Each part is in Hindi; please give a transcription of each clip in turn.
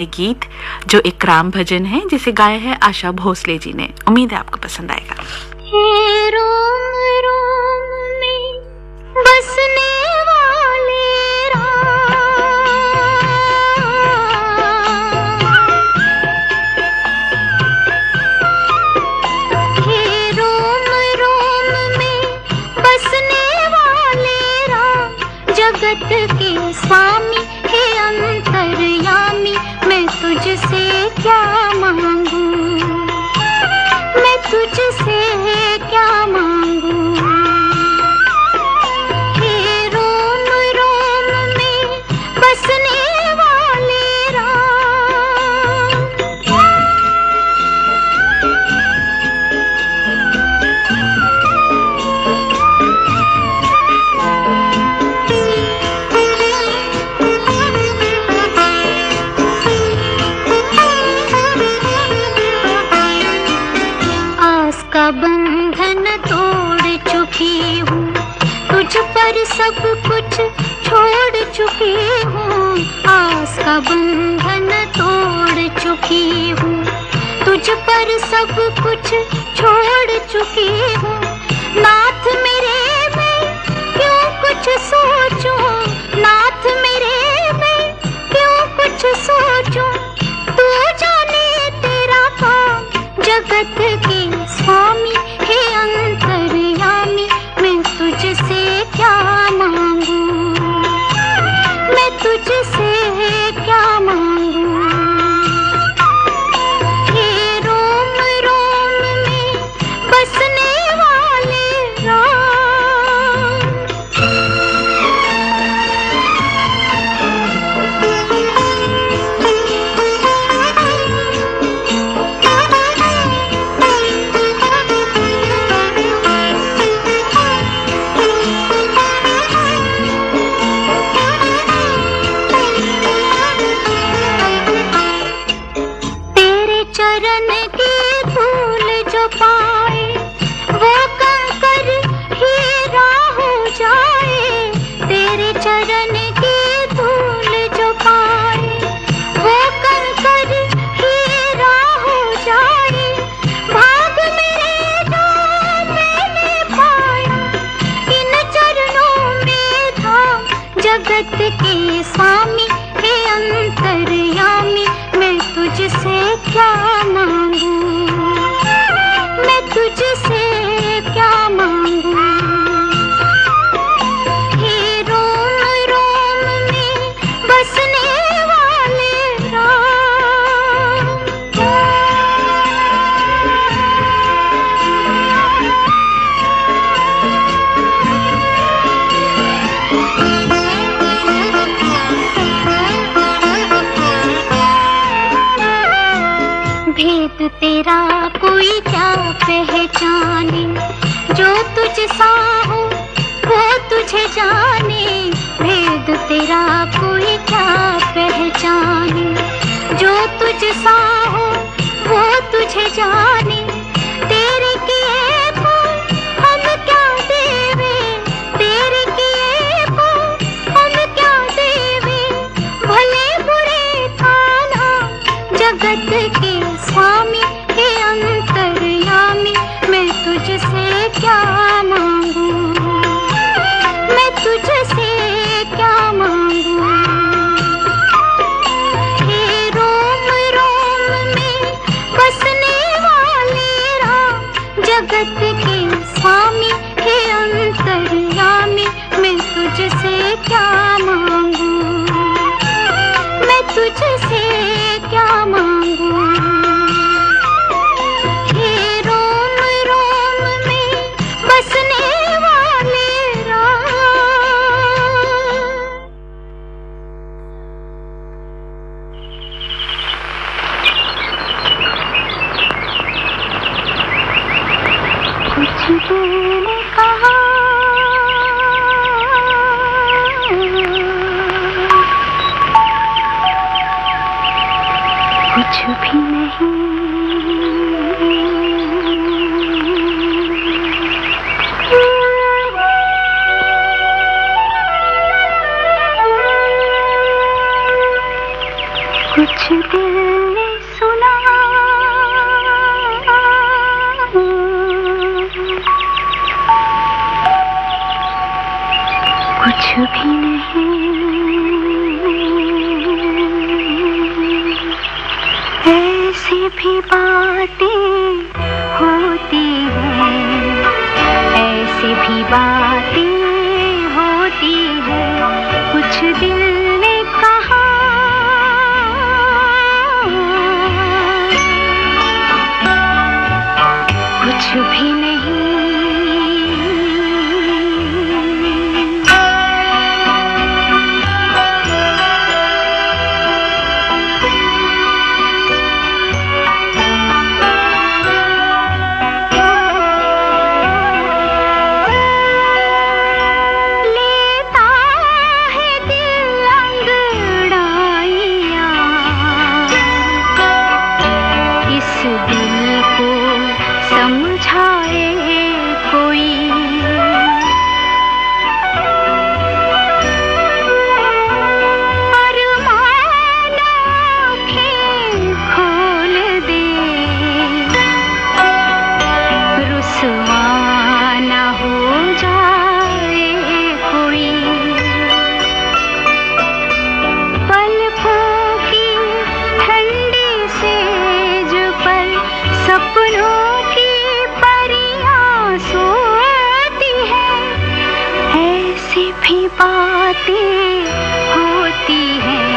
ये गीत जो एक राम भजन है जिसे गाया है आशा भोसले जी ने। उम्मीद है आपको पसंद आएगा। हे रोम रोम में बसने वाले हे रोम रोम में बसने वाले राम, जगत के स्वामी हे अंतर्यामी, मैं तुझसे क्या मांगू, मैं तुझसे क्या मांगू। हे रोम रोम में बसने वाले का बंधन तोड़ चुकी हूँ, तुझ पर सब कुछ छोड़ चुकी हूँ। आस का बंधन तोड़ चुकी हूँ, तुझ पर सब कुछ छोड़ चुकी हूँ। नाथ मेरे मैं क्यों कुछ सोचूं, नाथ मेरे मैं क्यों कुछ सोचूं। तू जाने तेरा काम जगत के स्वामी हे अंतर्यामी, मैं तुझसे क्या मांगू, मैं तुझसे क्या मांगू। हे रोम रोम में बसने वाले चरण की धूल जो पाए, वो कंकर हीरा हो जाए। तेरे चरण की धूल जो पाए, वो कंकर हीरा हो जाए। भाग मेरे जो मैंने पाया, इन चरणों में था जगत के स्वामी हे अंतर्यामी, मैं तुझसे क्या मांगू, मैं तुझसे क्या मांगू। हे रोम रोम में बसने वाले भेद तेरा कोई क्या पहचाने, जो तुझ सा हो वो तुझे जाने। भेद तेरा कोई क्या पहचाने, जो तुझ सा हो वो तुझे जाने। तेरे किए को हम क्या देवे, तेरे किए को हम क्या देवे। भले बुरे थाना जगत के स्वामी हे अंतर्यामी, मैं तुझसे क्या मांगू, मैं तुझसे क्या मांगू। हे रोम रोम में बसने वाले राम, जगत के स्वामी हे अंतर्यामी, मैं तुझसे क्या मांगू, मैं तुझसे क्या मांगू। हे रोम रोम में बसने वाले कुछ तूने कहा कुछ भी नहीं, कुछ दिल ने सुना, कुछ भी नहीं। ऐसी भी बातें होती हैं, ऐसी भी बातें होती हैं, कुछ दिल ने कहा, कुछ भी नहीं। सपनों की परियां सोती हैं, ऐसी भी बातें होती हैं,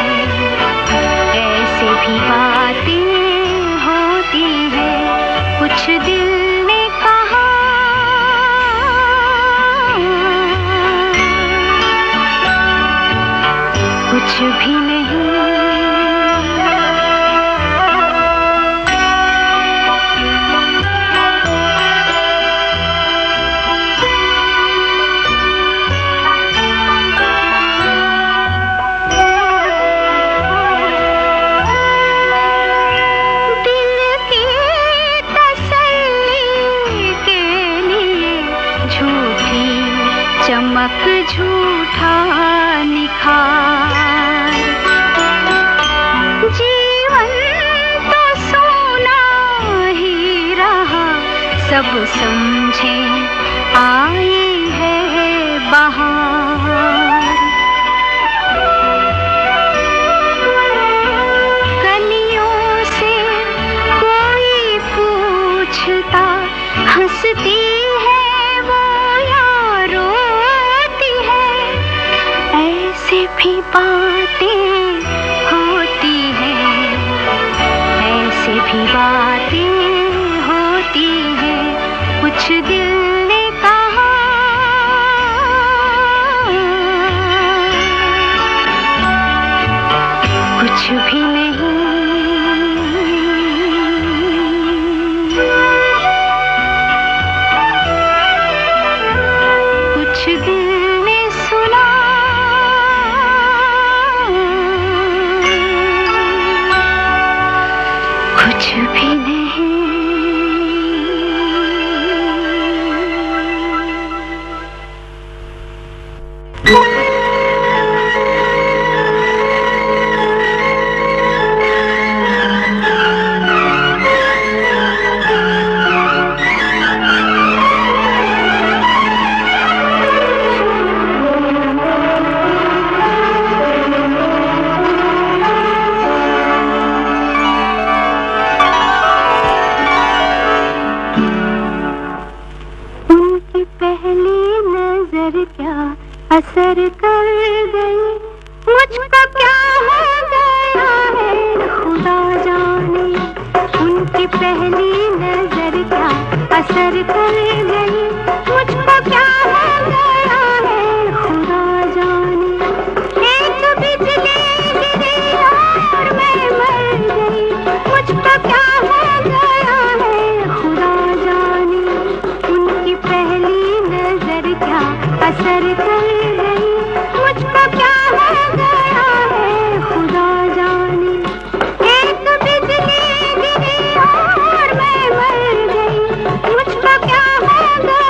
ऐसी भी बातें होती हैं, कुछ दिल ने कहा, कुछ भी नहीं। चमक झूठा निखार, जीवन तो सोना ही रहा, सब समझे आई है बहार। कलियों से कोई पूछता, हंसती है वो यारो, ऐसी भी बातें होती हैं, ऐसी भी बातें होती हैं, कुछ दिल ने कहा, कुछ भी नहीं। कुछ दिल ने सुना, कुछ भी नहीं। क्या असर कर गई, मुझको क्या हो गया है खुदा जाने। उनकी पहली नजर क्या असर कर गई, मुझको क्या हो गया है खुदा जाने। एक बिजली गिरी और मैं मर गई, मुझको क्या हो गया है खुदा जाने। उनकी पहली नजर क्या असर कर गई, मुझको क्या हो गया है खुदा जाने। एक बिजली गिरी और मैं मर गई, मुझको क्या हो गया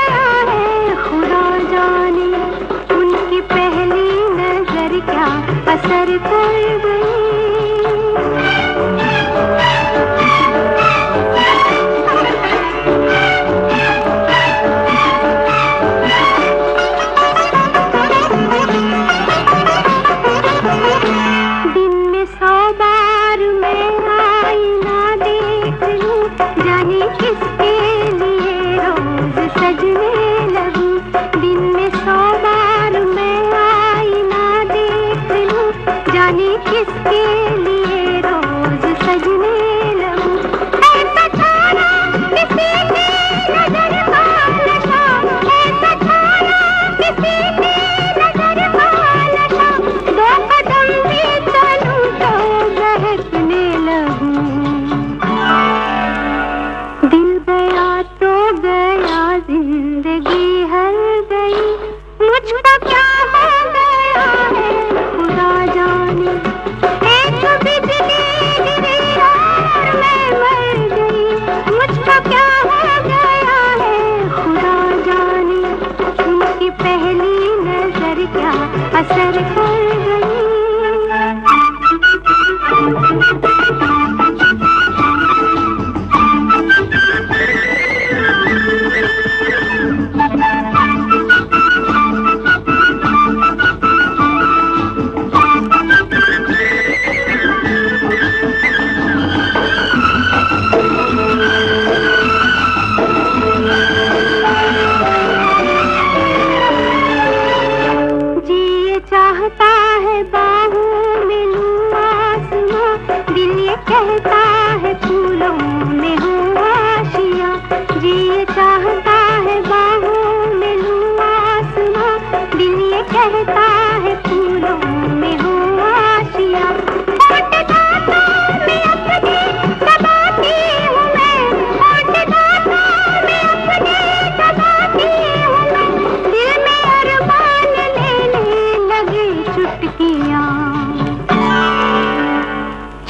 कहता है फूलों में हूँ आशियाँ, जी ये चाहता है बाहों में लूँ आसमां, दिल ये कहता है फूलों में हूँ आशियाँ। होठ दांतों में अपने दबाती हूँ मैं, होठ दांतों में अपने दबाती हूँ मैं, दिल में अरमान लेने लगे चुटकियाँ।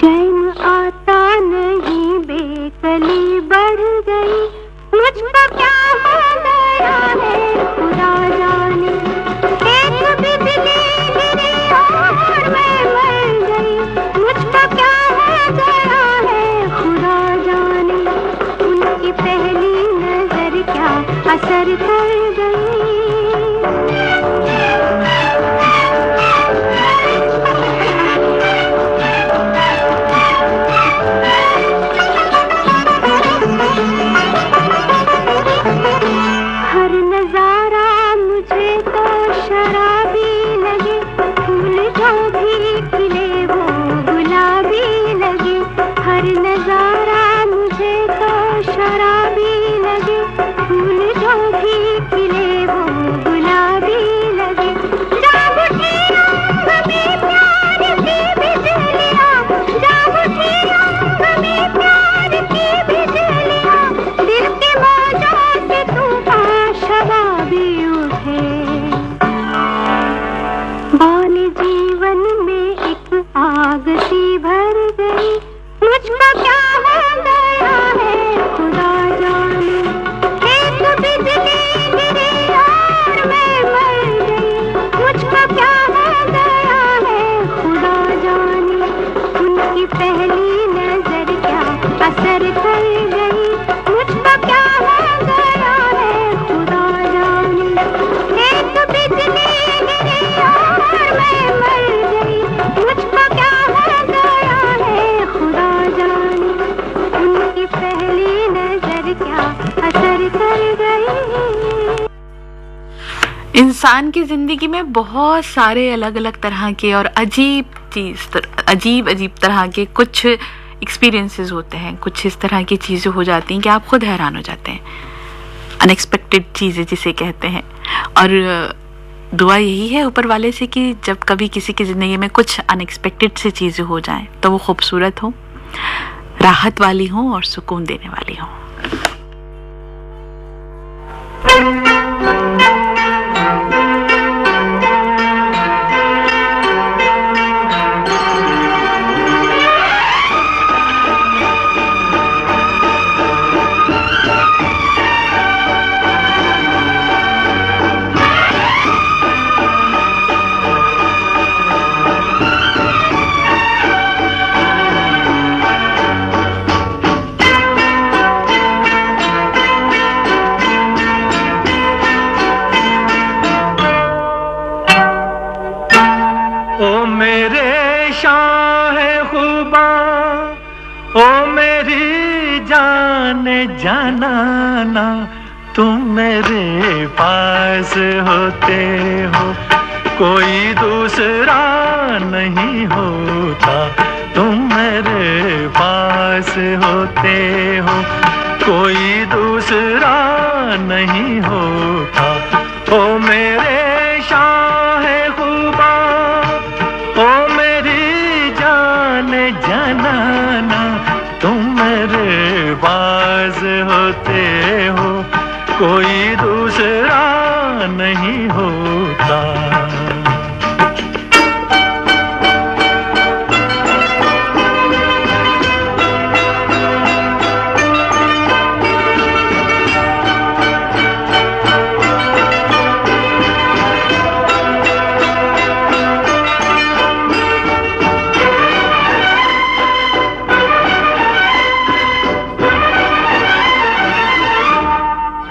चैन आता नहीं, बेकली बढ़ गई, मुझको क्या हो गया है खुदा जाने। एक बिजली गिरी और मैं मर गई, मुझको क्या हो गया है खुदा जाने। उनकी पहली नजर क्या असर कर गई। हर नजारा मुझे तो शराबी लगे, फूल जो भी खिले वो गुलाबी लगे। हर नजारा मुझे तो शराबी लगे, फूल जो भी खिले वो गुलाबी लगे। जाग उठी रंग में प्यार की बिजलियाँ, जाग उठी रंग में प्यार की बिजलियाँ, दिल के मौजों से तूफान शबाबी उठे। बाल जीवन में एक आग सी भर गई, मुझको क्या हो गया है खुदा जाने। एक बिजली गिरी और मैं मर गई, मुझको क्या हो गया है खुदा जाने। उनकी पहली नजर क्या असर कर गई, मुझको क्या हो गया है खुदा जाने। एक बिजली गिरी और मैं मर गई, मुझको क्या हो गया है खुदा जाने। उनकी पहली नजर क्या असर कर गई। इंसान की जिंदगी में बहुत सारे अलग अलग तरह के और अजीब तरह के कुछ एक्सपीरियंसेस होते हैं। कुछ इस तरह की चीज़ें हो जाती हैं कि आप खुद हैरान हो जाते हैं। अनएक्सपेक्टेड चीज़ें जिसे कहते हैं। और दुआ यही है ऊपर वाले से कि जब कभी किसी की ज़िंदगी में कुछ अनएक्सपेक्टेड सी चीज़ें हो जाएं तो वो खूबसूरत हो, राहत वाली हो और सुकून देने वाली हो। जाना ना तुम मेरे पास होते हो, कोई दूसरा नहीं होता। तुम मेरे पास होते हो, कोई दूसरा नहीं होता। ओ मेरे शाहे खुबा, ओ मेरी जान जनाना, तुम मेरे पास होते हो, कोई दूसरा नहीं होता।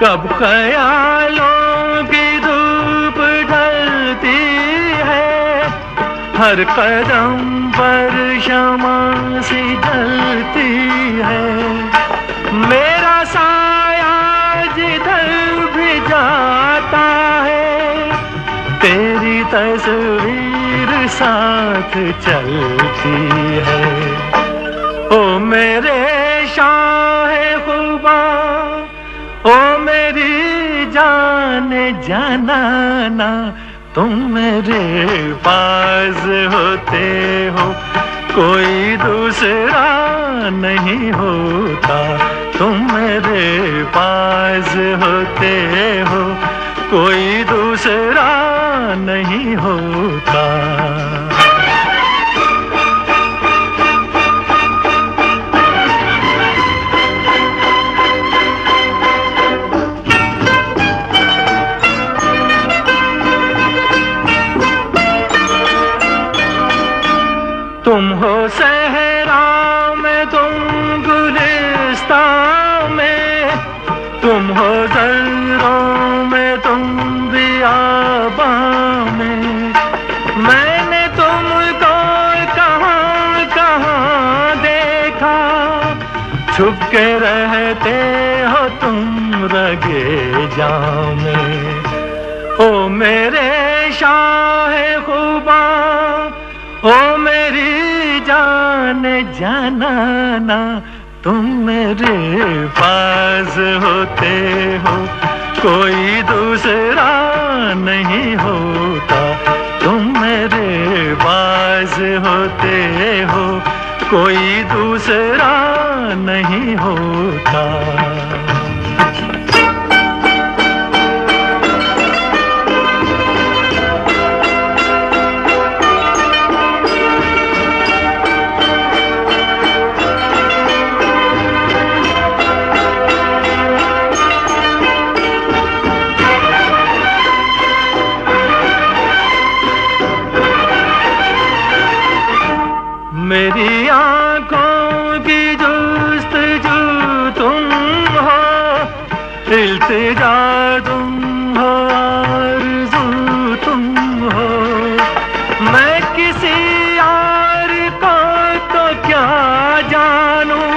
कब ख्यालों की धूप ढलती है, हर कदम पर शमा सी जलती है। मेरा साया जिधर भी जाता है, तेरी तस्वीर साथ चलती है। ओ मेरे शाह खुबा, ओ मेरी जान जानाना, तुम मेरे पास होते हो कोई दूसरा नहीं होता, तुम मेरे पास होते हो कोई दूसरा नहीं होता। तुम हो सहरा में, तुम गुलिस्तां में, तुम हो ज़र्रों में, तुम बियाबां में। मैंने तुमको कहाँ कहाँ देखा, छुप के रहते हो तुम रगे जां में। ओ मेरे शाह खुबा, ओ मेरी जान जानाना, तुम मेरे पास होते हो कोई दूसरा नहीं होता, तुम मेरे पास होते हो कोई दूसरा नहीं होता। मेरी आँखों की जुस्तजू तुम हो, इल्तिजा तुम हो, आरज़ू तुम हो। मैं किसी यार को तो क्या जानूं,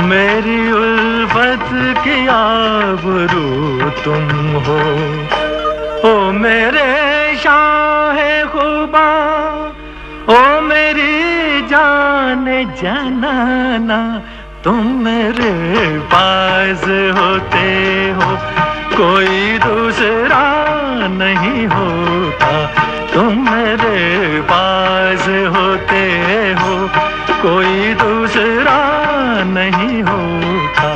मेरी उल्फत की आबरू तुम हो। ओ मेरे शाह खुबा, ओ मेरी जान जानाना, तुम मेरे पास होते हो कोई दूसरा नहीं होता, तुम मेरे पास होते हो कोई दूसरा नहीं होता।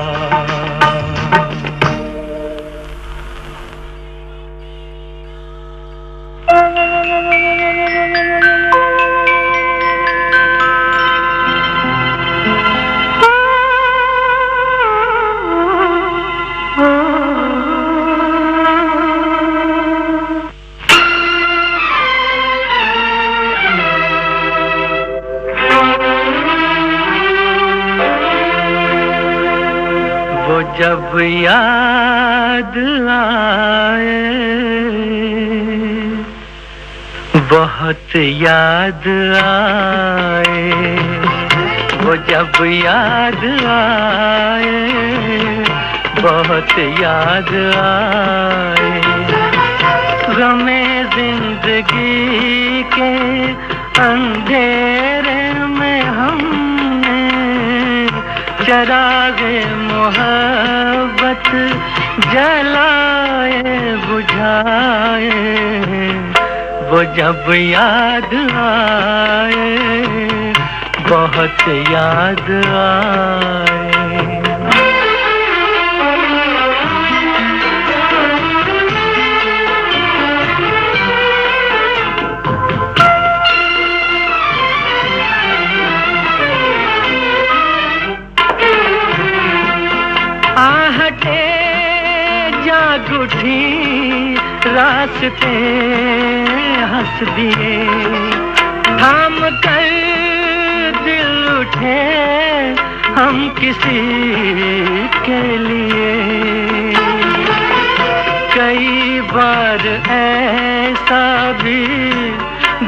जब याद आए, बहुत याद आए, वो जब याद आए, बहुत याद आए। गमे जिंदगी के अंधेरे में हमने चरागे मोहब्बत जलाए बुझाए, वो जब याद आए, बहुत याद आए। आहटे जाग उठी, रास्ते हंस दिए, थाम कर दिल उठे हम किसी के लिए। कई बार ऐसा भी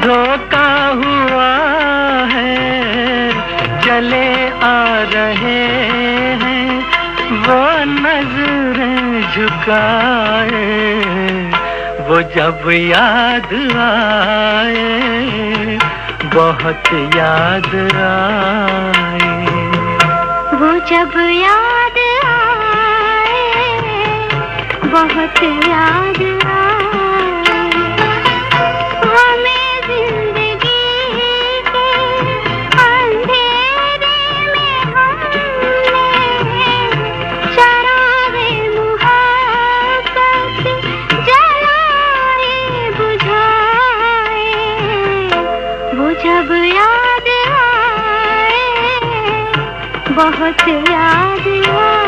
धोखा हुआ है, चले आ रहे हैं वो नजरें झुकाए, वो जब याद आए, बहुत याद आए। जब याद आए, बहुत याद आए, हमें जिंदगी के अंधेरे में हमने चरागे मुहब्बत जलाए बुझाए, वो जब याद आए, बहुत याद आए।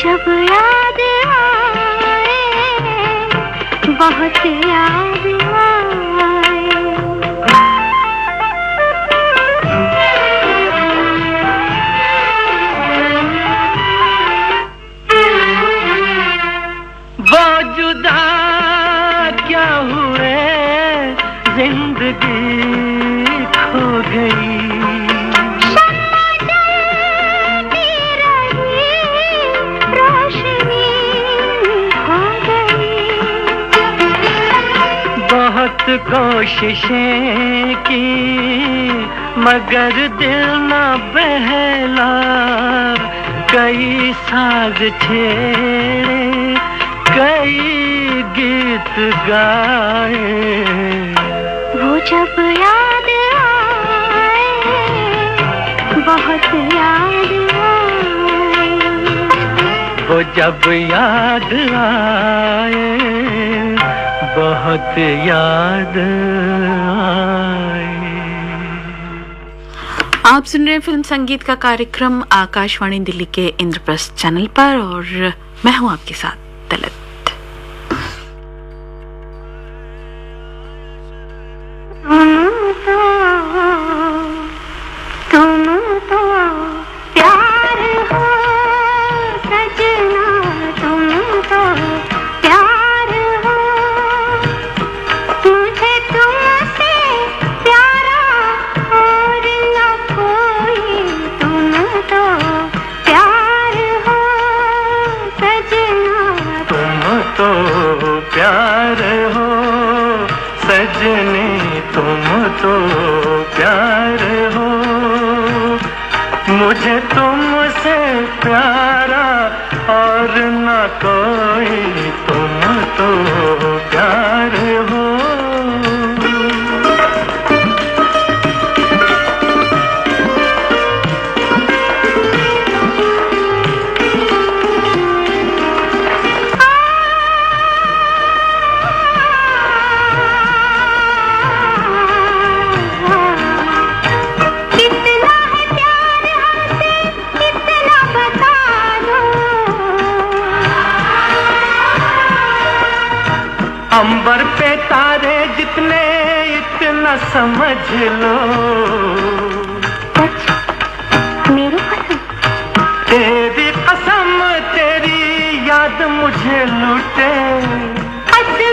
जब याद आए, बहुत याद आए। वो जुदा क्या हुए, जिंदगी खो गई, बहुत कोशिशें की मगर दिल न बहला, कई साज छेड़े, कई गीत गाए, वो जब याद आए, बहुत याद आए, वो जब याद आए, बहुत याद आए। आप सुन रहे हैं फिल्म संगीत का कार्यक्रम आकाशवाणी दिल्ली के इंद्रप्रस्थ चैनल पर और मैं हूं आपके साथ तलत। प्यार हो सजनी, तुम तो प्यार हो, मुझे तुमसे प्यारा और न कोई, तुम तो प्यार हो। अंबर पे तारे जितने, इतना समझ लो, मेरी कसम, तेरी कसम, तेरी याद मुझे लूटे,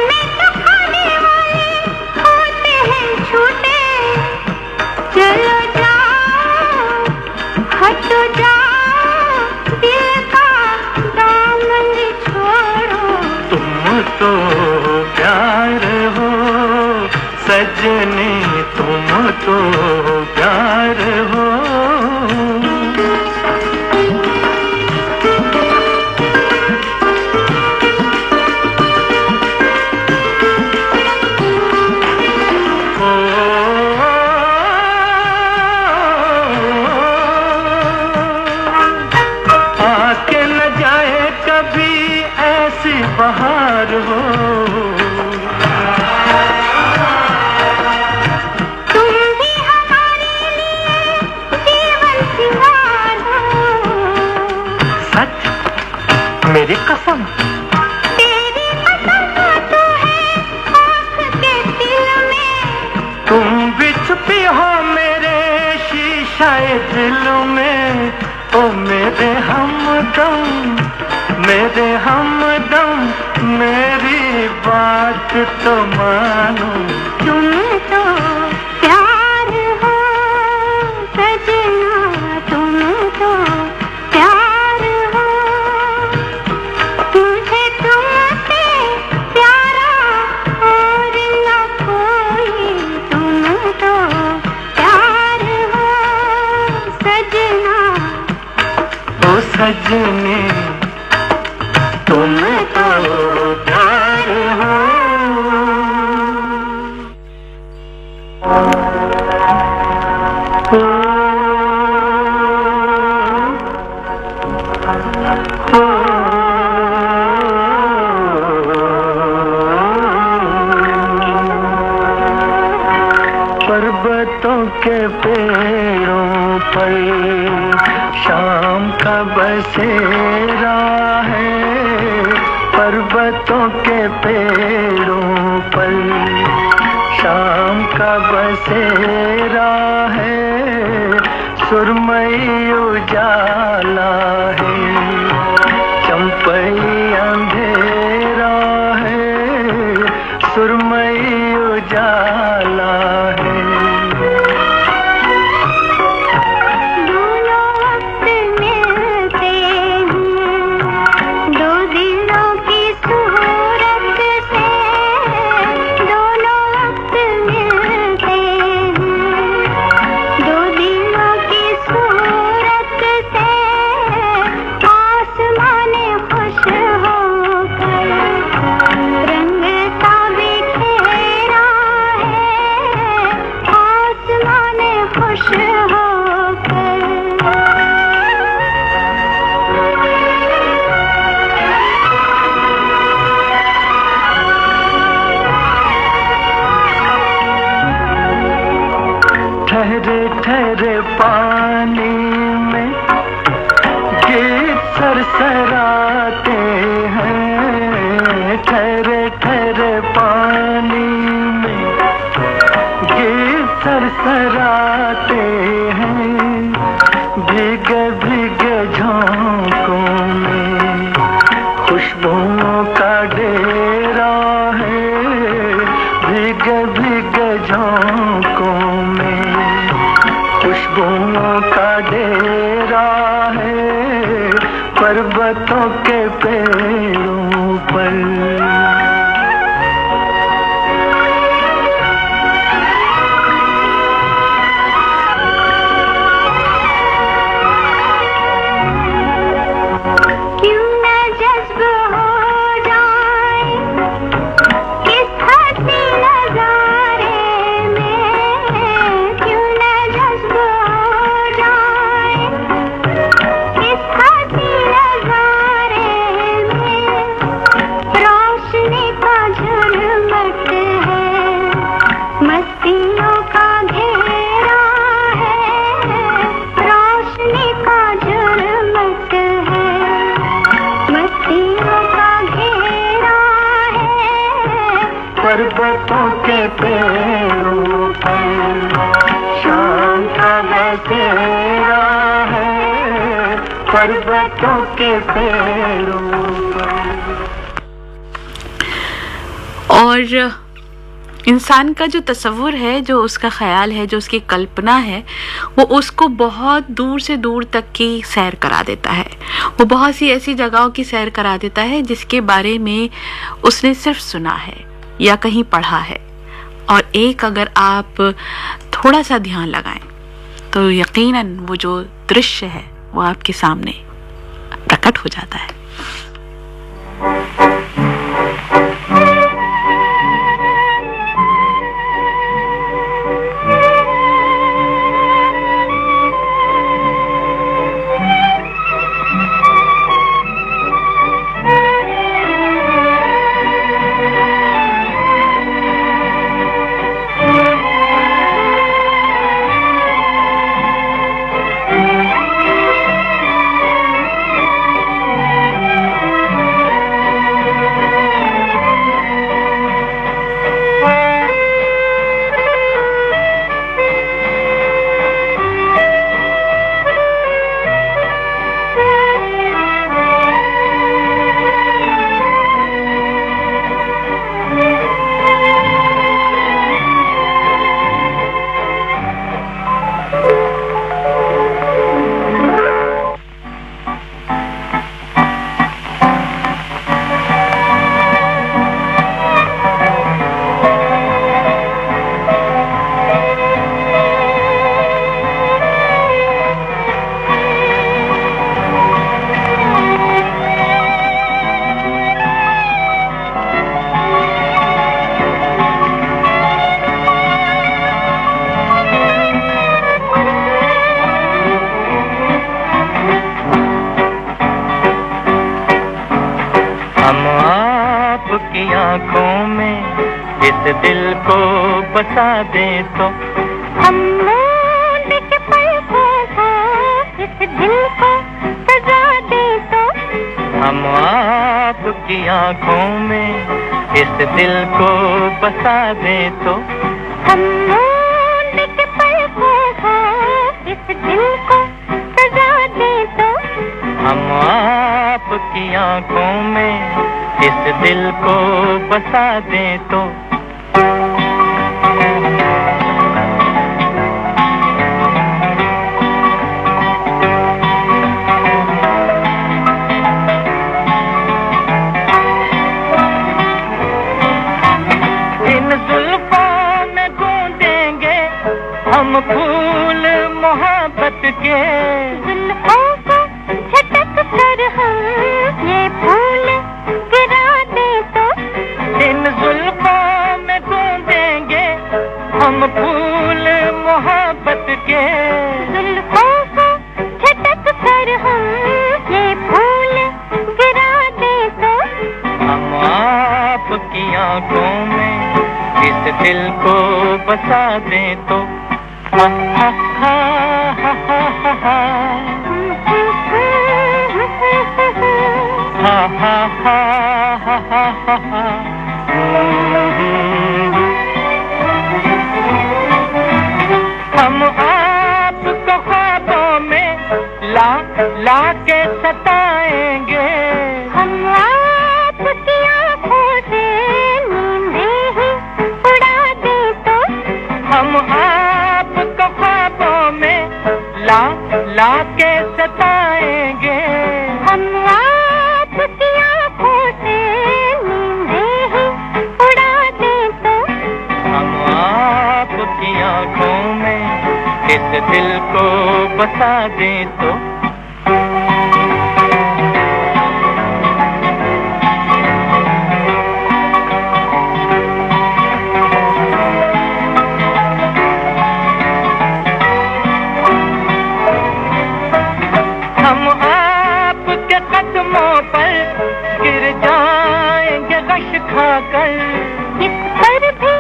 में तो खाने वाले होते हैं झूठे, चलो जाओ, हटो जाओ, दिल का दामन छोड़ो, तुम तो प्यार हो सजनी, तुम तो प्यार हो। आके न जाए कभी ऐसी बहार हो, तुम भी हमारे लिए तेरी कसम तेरी कसम तो है आँख के दिल में, तुम भी छुपी हो मेरे शीशाए दिल में। ओ मेरे हमदम, मेरे हमदम, मेरी बात तो मानो। तुम तो प्यार हो सजना, तुम तो प्यार हो, मुझे तुमसे प्यारा और न कोई। तुम तो प्यार हो सजना, ओ सजनी तुम तो प्यार हो। पर्वतों के पेड़ों पर शाम का बसेरा है, पर्वतों के पेड़ों पर शाम का बसेरा है। सुरमई उजाला है, चंपई अंधेरा है, सुरमई उजाला है। दोनों वक्त मिलते हैं, दो दिलों की सूरत से। दोनों वक्त मिलते हैं, दो दिलों की सूरत से। आसमाने खुश होकर रंगता बिखेरा है, आसमाने खुश होकर। ठहरे ठहरे पानी में गीत सरसराते हैं, ठहरे ठहरे पानी में गीत सरसराते हैं। भीगे भीगे झोंकों में खुशबुओं का डेरा है, भीगे भीगे झोंकों में खुशबुओं का डेरा है। पर्वतों के पेड़ों पर क्यों न जज्ब हो जाए इस हंसी नजारे में, क्यों न जज्ब हो जाए इस हंसी नजारे में। रोशनी का झुरमुट है, मस्तियों का घेरा है, रोशनी का झुरमुट है, मस्तियों का घेरा है। पर्वतों के पेड़ों पर शाम का बसेरा है, पर्वतों के पेड़ों पर। और इंसान का जो तसव्वुर है, जो उसका ख्याल है, जो उसकी कल्पना है, वो उसको बहुत दूर से दूर तक की सैर करा देता है। वो बहुत सी ऐसी जगहों की सैर करा देता है जिसके बारे में उसने सिर्फ सुना है या कहीं पढ़ा है। और एक अगर आप थोड़ा सा ध्यान लगाएं तो यकीनन वो जो दृश्य है वो आपके सामने प्रकट हो जाता है। आँखों में इस दिल को बसा दे तो हम मूंद के पलकों को इस दिल को सजा दे तो हम आपकी आँखों में इस दिल को बसा दे तो हम मूंद के पलकों को इस दिल को सजा दे तो हम आपकी आँखों में इस दिल को बसा दे तो फूल मोहब्बत के जुल्फों को झटक कर हम ये फूल गिरा दे तो इन जुल्फों में गूंदेंगे हम फूल मोहब्बत के जुल्फों को झटक कर हम ये फूल गिरा दे तो हम आपकी आँखों में इस दिल को बसा दे तो ha ha ha ha ha ha ha ha ha ha ha हम आपको ख्वाबों में ला के सताएंगे हम आपकी आँखों से नींदें ही उड़ा दे तो हम आपको ख्वाबों में ला के सताएंगे हम आपकी आँखों से नींदें ही उड़ा दे तो हम आपकी आँखों में इस दिल को बसा दे तो खाकर इस पर भी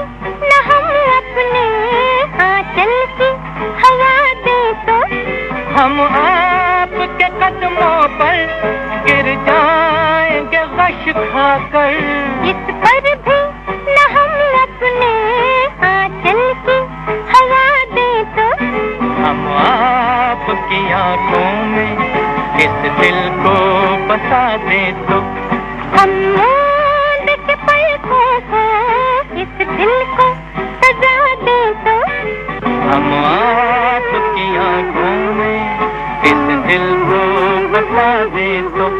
न हम अपने आंचल की हवा दे तो हम आपके कदमों पर गिर जाएंगे गश खाकर इस पर भी न हम अपने आंचल की हवा दे तो हम आपकी आँखों में इस दिल को बसा दे तो हम इस दिल को सजा दे तो हम आपकी आँखों में इस दिल को बसा दे तो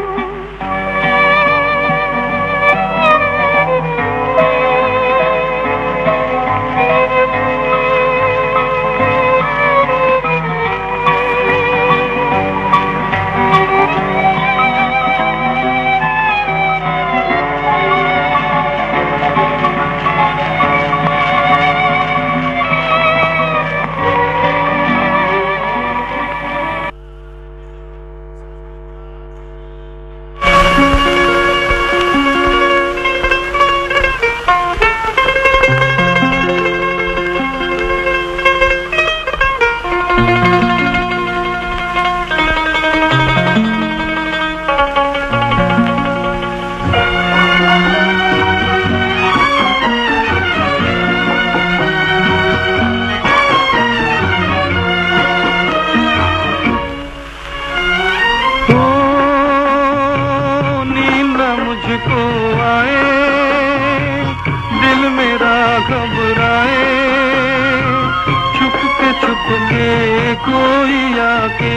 कोई आके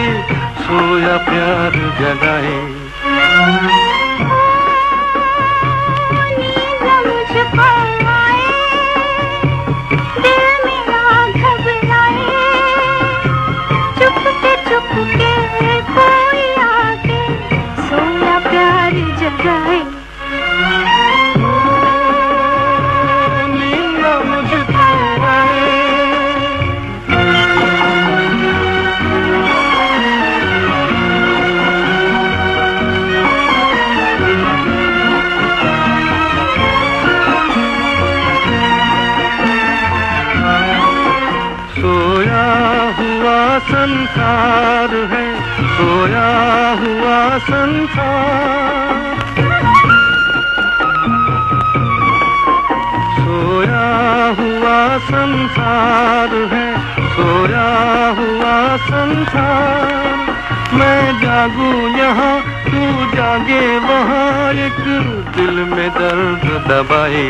सोया प्यार जगाए संसार है, सोया हुआ संसार, सोया हुआ संसार है, सोया हुआ संसार। मैं जागूं यहाँ, तू जागे वहाँ, एक दिल में दर्द दबाए।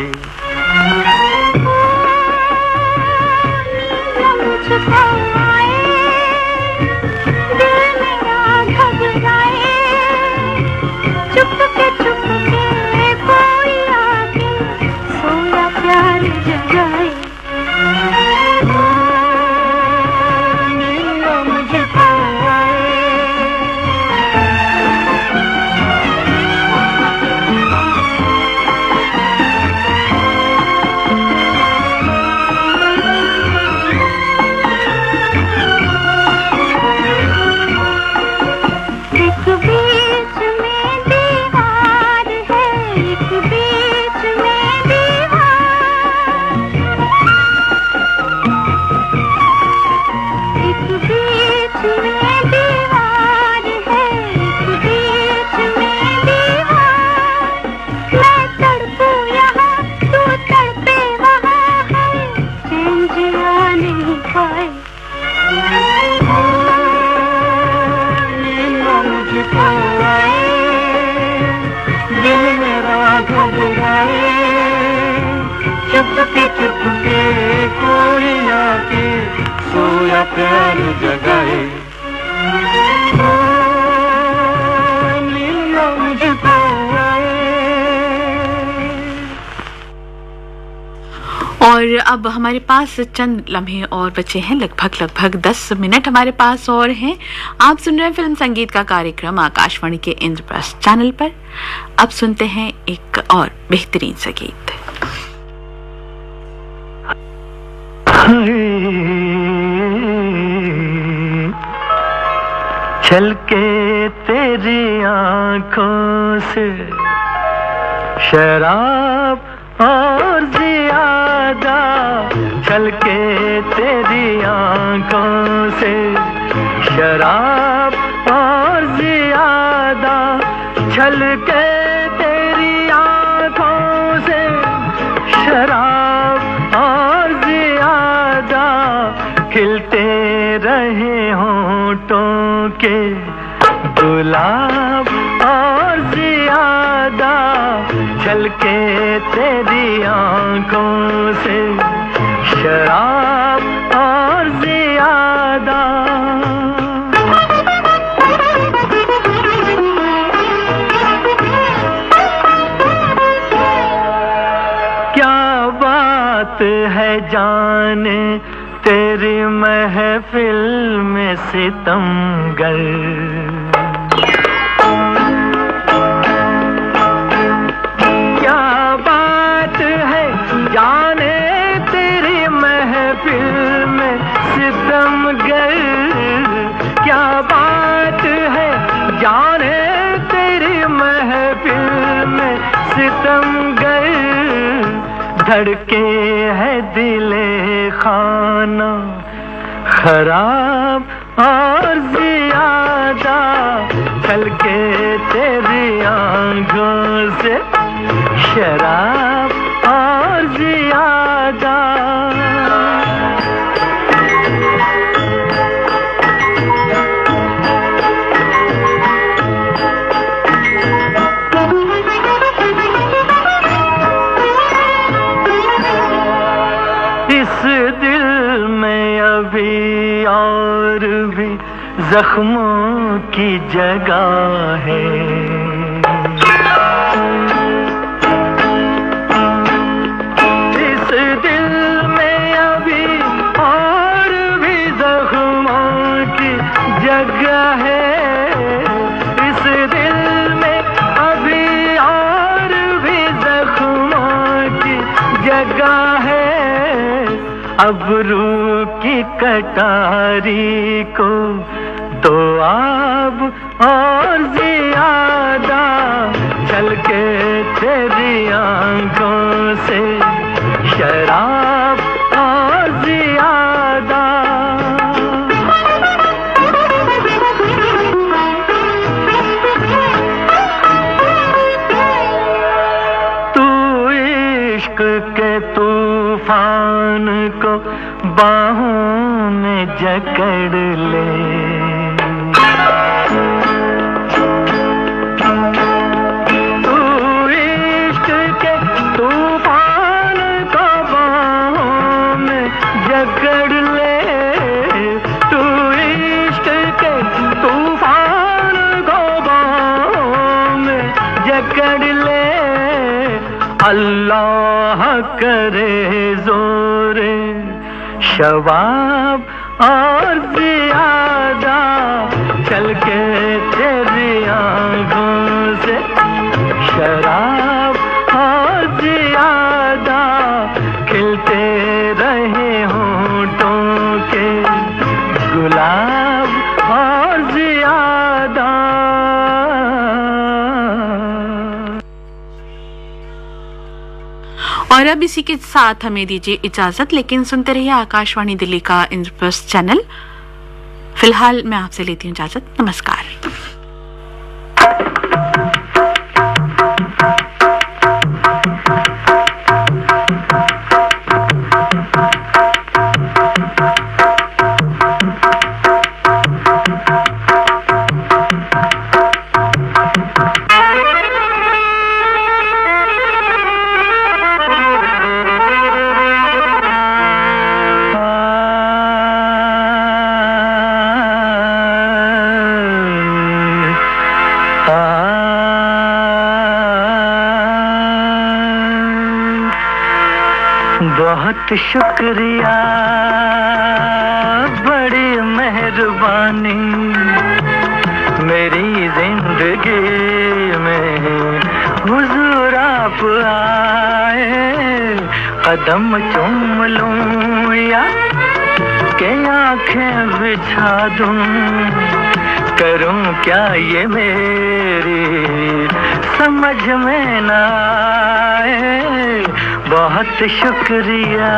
चुपके चुपके कोई आके सोया प्यार जगाए। नींद मुझको और अब हमारे पास चंद लम्हे और बचे हैं, लगभग 10 मिनट हमारे पास और हैं। आप सुन रहे हैं फिल्म संगीत का कार्यक्रम आकाशवाणी के इंद्रप्रस्थ चैनल पर। अब सुनते हैं एक और बेहतरीन सा गीत। छलके तेरी आंखों से शराब और ज़ियादा, छलके तेरी आंखों से शराब और ज़ियादा, छलके तेरी आंखों से शराब और ज़ियादा, खिलते रहे होंठों के गुलाब और ज़ियादा, छलके तेरी आंखों से शराब और ज़ियादा। क्या बात है जाने तेरी महफिल में सितमगर, क्या बात है जाने तेरी महफिल में सितमगर, क्या बात है जाने तेरी महफिल में सितमगर, धड़के है दिले खाना खराब और ज़ियादा, छलके तेरी आंखों से शराब और ज़ियादा। इस दिल में अभी और भी जख्मों की जगह है, इस दिल में अभी और भी जख्मों की जगह है, इस दिल में अभी और भी जख्मों की जगह है। अब रूह की कटारी को तो आब और ज़ियादा, छलके तेरी आंखों से शराब और ज़ियादा। तूफान को बाहों में जकड़ ले। तू इश्क के तूफान को बाहों में जकड़ ले। तू इश्क के तूफान को बाहों में जकड़ ले। अल्लाह करे जोरे शबाब और ज़ियादा चल के तेरी आँखों से शराब और ज़ियादा खिलते रहे होंठों के गुलाब और ज़ियादा। और अब इसी के साथ हमें दीजिए इजाजत, लेकिन सुनते रहिए आकाशवाणी दिल्ली का इंद्रप्रस्थ चैनल। फिलहाल मैं आपसे लेती हूँ इजाजत। नमस्कार। बहुत शुक्रिया, बड़ी मेहरबानी, मेरी जिंदगी में हुजूर आप आए। कदम चूम लूं या के आंखें बिछा दूं, करूं क्या ये मेरी समझ में ना आए। बहुत शुक्रिया।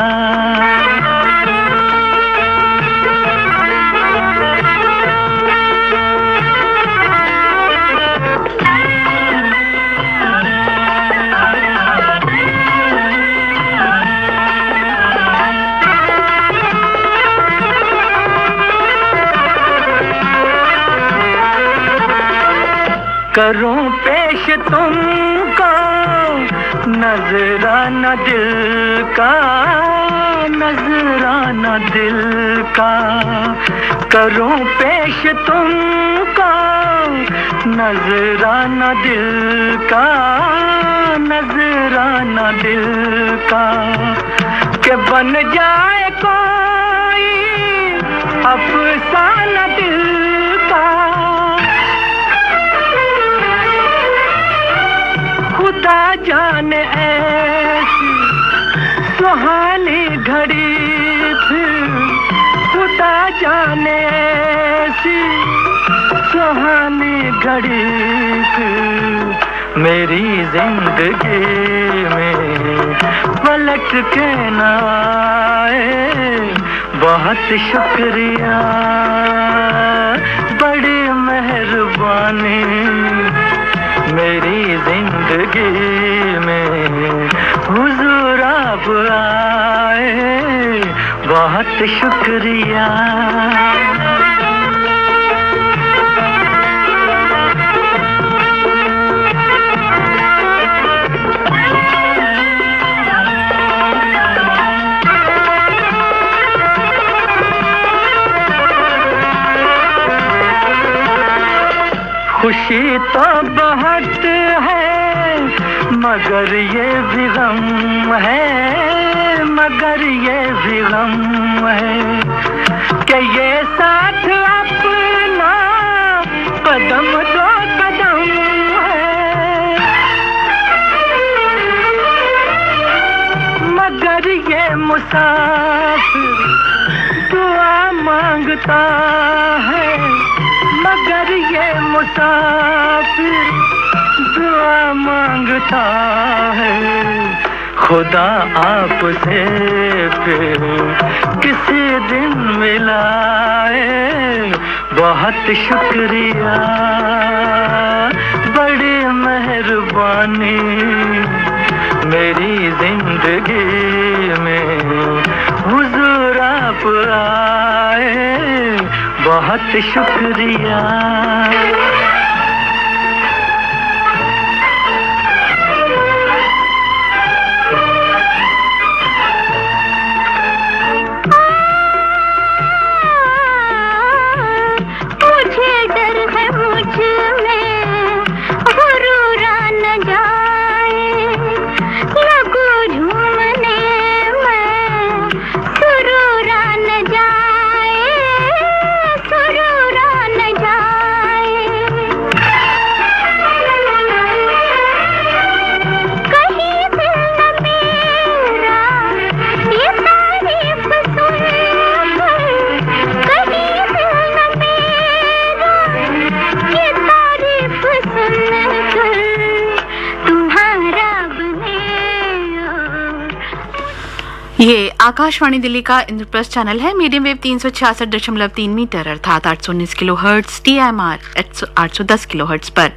करूं पेश तुमको नजराना दिल का, नजराना दिल का। करूं पेश तुमको नजराना दिल का, नजराना दिल का। के बन जाए कोई अफसाना दिल का। खुदा जाने ऐसी सुहानी घड़ी फिर, खुदा जाने ऐसी सुहानी घड़ी फिर मेरी जिंदगी में पलट के न आए। बहुत शुक्रिया, बड़ी मेहरबानी, मेरी जिंदगी में हुजूर आप आए। बहुत शुक्रिया। खुशी तो बहुत है मगर ये भी गम है, मगर ये भी गम है कि ये साथ अपना कदम दो कदम है। मगर ये मुसाफिर दुआ मांगता है, मगर ये मुसाफिर दुआ मांगता है। खुदा आपसे फिर किसी दिन मिलाए। बहुत शुक्रिया, बड़ी मेहरबानी, मेरी जिंदगी में आप आए, बहुत शुक्रिया। ये आकाशवाणी दिल्ली का इंद्रप्रस्थ चैनल है। मीडियम वेव 366.3 मीटर अर्थात 819 kilo hertz, TMR 810 kilo hertz पर